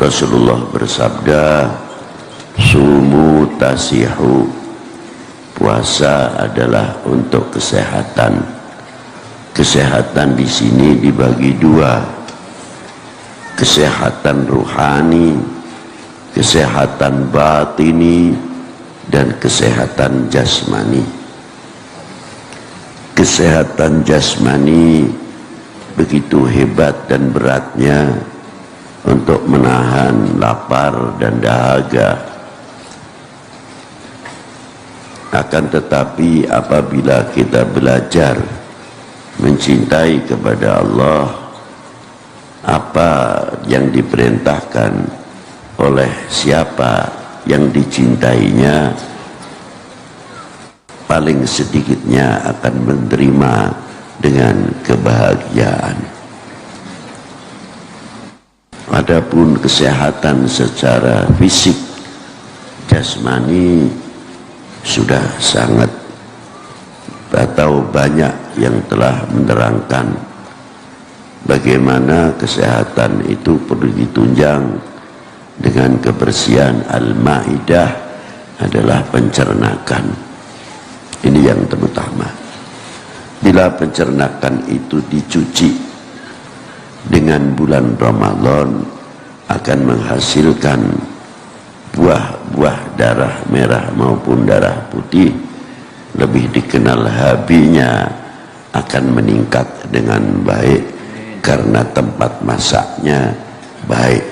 Rasulullah bersabda, sumu tasihu, puasa adalah untuk kesehatan. Kesehatan di sini dibagi dua, kesehatan ruhani, kesehatan batini, dan kesehatan jasmani. Kesehatan jasmani begitu hebat dan beratnya untuk menahan lapar dan dahaga. Akan tetapi apabila kita belajar mencintai kepada Allah, apa yang diperintahkan oleh siapa yang dicintainya, paling sedikitnya akan menerima dengan kebahagiaan. Adapun kesehatan secara fisik, jasmani, sudah sangat atau banyak yang telah menerangkan bagaimana kesehatan itu perlu ditunjang dengan kebersihan. Al-Maidah adalah pencernakan. Ini yang terutama. Bila pencernakan itu dicuci dengan bulan Ramadan, akan menghasilkan buah-buah darah merah maupun darah putih. Lebih dikenal HB-nya akan meningkat dengan baik karena tempat masaknya baik,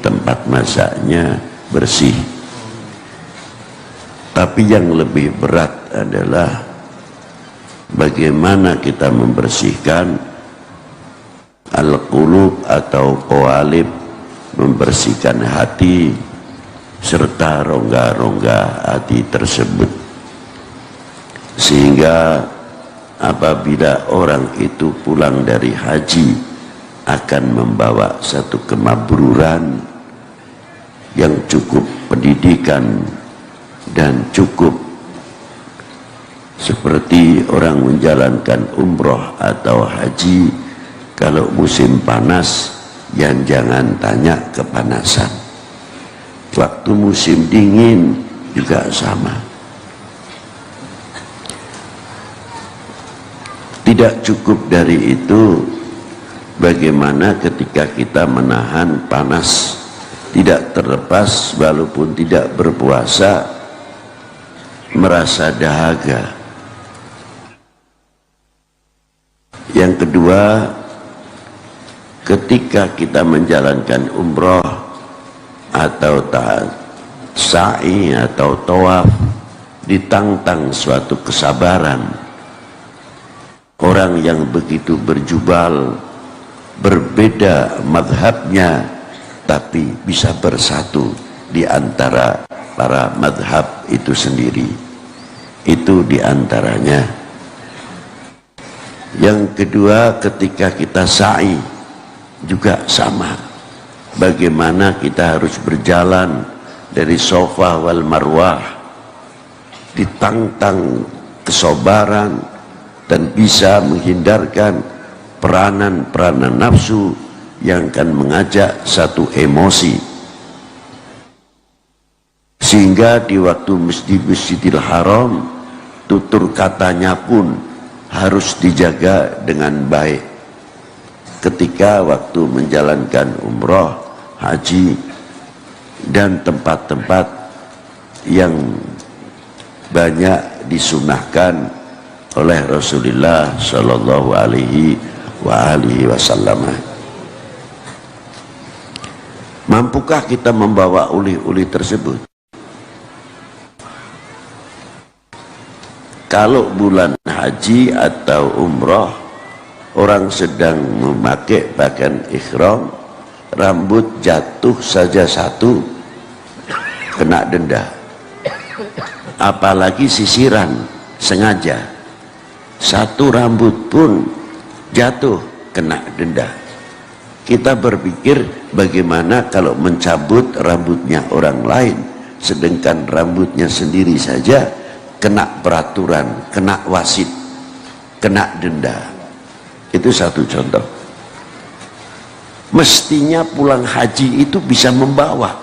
tempat masaknya bersih. Tapi yang lebih berat adalah bagaimana kita membersihkan al-qulub atau qalib, membersihkan hati serta rongga-rongga hati tersebut, sehingga apabila orang itu pulang dari haji akan membawa satu kemabruran yang cukup pendidikan dan cukup seperti orang menjalankan umroh atau haji. Kalau musim panas, yang jangan tanya kepanasan. Waktu musim dingin juga sama. Tidak cukup dari itu, bagaimana ketika kita menahan panas, tidak terlepas walaupun tidak berpuasa, merasa dahaga. Yang kedua, ketika kita menjalankan umroh atau sa'i atau tawaf, ditantang suatu kesabaran. Orang yang begitu berjubal, berbeda madhabnya, tapi bisa bersatu di antara para madhab itu sendiri. Itu diantaranya. Yang kedua, ketika kita sa'i juga sama. Bagaimana kita harus berjalan dari Safa wal Marwah, ditantang kesabaran dan bisa menghindarkan peranan-peranan nafsu yang akan mengajak satu emosi, sehingga di waktu Masjidil Haram tutur katanya pun harus dijaga dengan baik. Ketika waktu menjalankan umroh, haji, dan tempat-tempat yang banyak disunahkan oleh Rasulullah Shallallahu Alaihi Wasallam. Mampukah kita membawa uli-uli tersebut? Kalau bulan haji atau umroh, orang sedang memakai pakaian ihram, rambut jatuh saja satu, kena denda. Apalagi sisiran sengaja, satu rambut pun jatuh, kena denda. Kita berpikir bagaimana kalau mencabut rambutnya orang lain, sedangkan rambutnya sendiri saja kena peraturan, kena wasit, kena denda. Itu satu contoh. Mestinya pulang haji itu bisa membawa,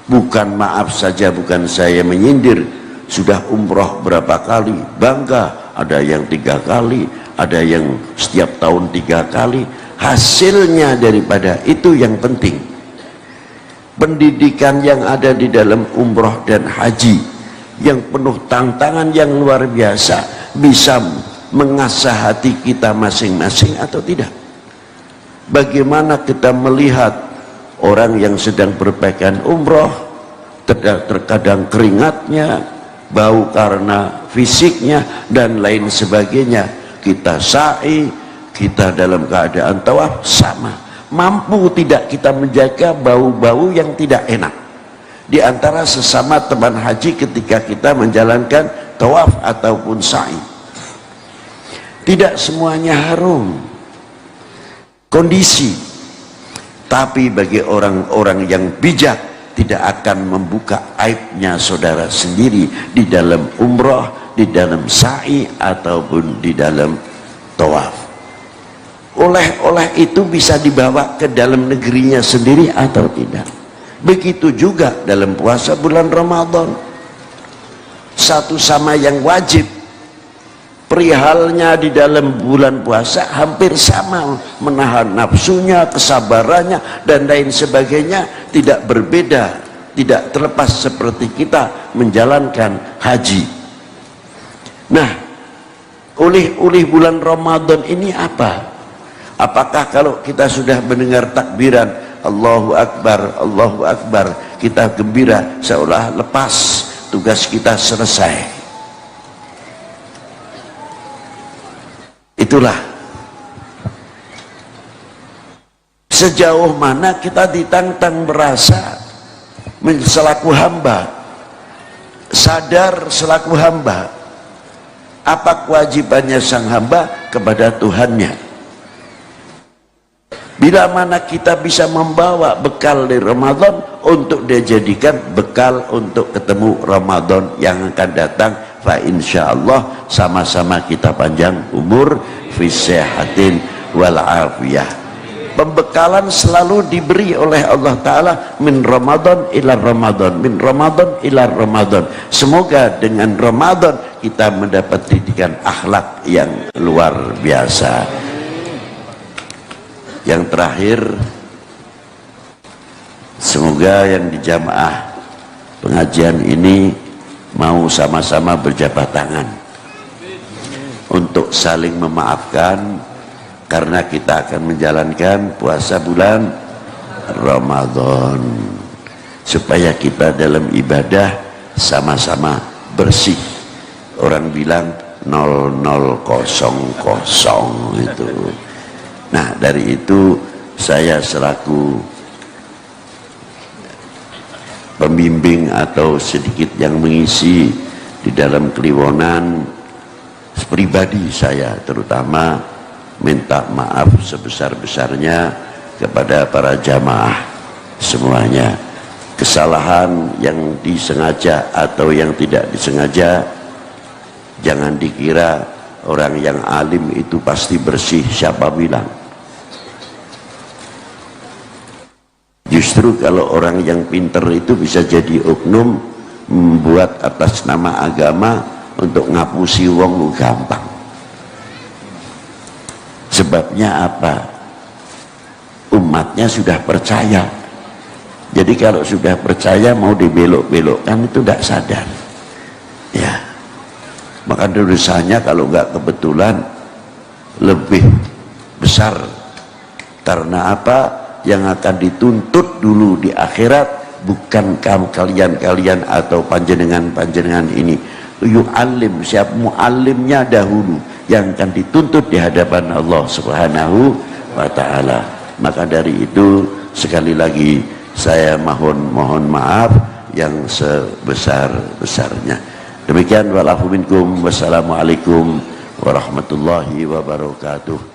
bukan maaf saja, bukan saya menyindir, sudah umroh berapa kali, bangga, ada yang 3 kali, ada yang setiap tahun 3 kali. Hasilnya daripada itu yang penting. Pendidikan yang ada di dalam umroh dan haji yang penuh tantangan yang luar biasa, bisa mengasah hati kita masing-masing atau tidak? Bagaimana kita melihat orang yang sedang berpakaian umroh, terkadang keringatnya, bau karena fisiknya dan lain sebagainya, kita sa'i, kita dalam keadaan tawaf, sama. Mampu tidak kita menjaga bau-bau yang tidak enak di antara sesama teman haji ketika kita menjalankan tawaf ataupun sa'i? Tidak semuanya harum kondisi, tapi bagi orang-orang yang bijak tidak akan membuka aibnya saudara sendiri di dalam umroh, di dalam sa'i ataupun di dalam tawaf. Oleh-oleh itu bisa dibawa ke dalam negerinya sendiri atau tidak? Begitu juga dalam puasa bulan Ramadan, satu sama yang wajib perihalnya di dalam bulan puasa hampir sama, menahan nafsunya, kesabarannya dan lain sebagainya tidak berbeda, tidak terlepas seperti kita menjalankan haji. Nah, oleh bulan Ramadan ini apa? Apakah kalau kita sudah mendengar takbiran Allahu Akbar, Allahu Akbar, kita gembira seolah lepas tugas kita selesai? Itulah sejauh mana kita ditantang merasa selaku hamba, sadar selaku hamba, apa kewajibannya sang hamba kepada Tuhannya. Bila mana kita bisa membawa bekal di Ramadan untuk dijadikan bekal untuk ketemu Ramadan yang akan datang, fa insyaallah sama-sama kita panjang umur, fi sehatin wal afiyah. Pembekalan selalu diberi oleh Allah Ta'ala min Ramadan ila Ramadan, min Ramadan ila Ramadan. Semoga dengan Ramadan kita mendapat didikan akhlak yang luar biasa. Yang terakhir, semoga yang di jamaah pengajian ini mau sama-sama berjabat tangan untuk saling memaafkan, karena kita akan menjalankan puasa bulan Ramadan, supaya kita dalam ibadah sama-sama bersih. Orang bilang 0000 itu. Nah, dari itu saya selaku pembimbing atau sedikit yang mengisi di dalam Kliwonan, pribadi saya terutama minta maaf sebesar-besarnya kepada para jamaah semuanya. Kesalahan yang disengaja atau yang tidak disengaja, jangan dikira orang yang alim itu pasti bersih, siapa bilang? Justru kalau orang yang pinter itu bisa jadi oknum, membuat atas nama agama untuk ngapusi wong gampang. Sebabnya apa? Umatnya sudah percaya. Jadi kalau sudah percaya mau dibelok-belokkan itu tidak sadar. Ya. Maka dosanya kalau nggak kebetulan lebih besar. Karena apa? Yang akan dituntut dulu di akhirat bukan kalian atau panjenengan ini. Yu'allim, siapa mu'allimnya dahulu yang akan dituntut di hadapan Allah Subhanahu wa ta'ala. Maka dari itu sekali lagi saya mohon maaf yang sebesar-besarnya. Demikian walafu minkum, wassalamualaikum warahmatullahi wabarakatuh.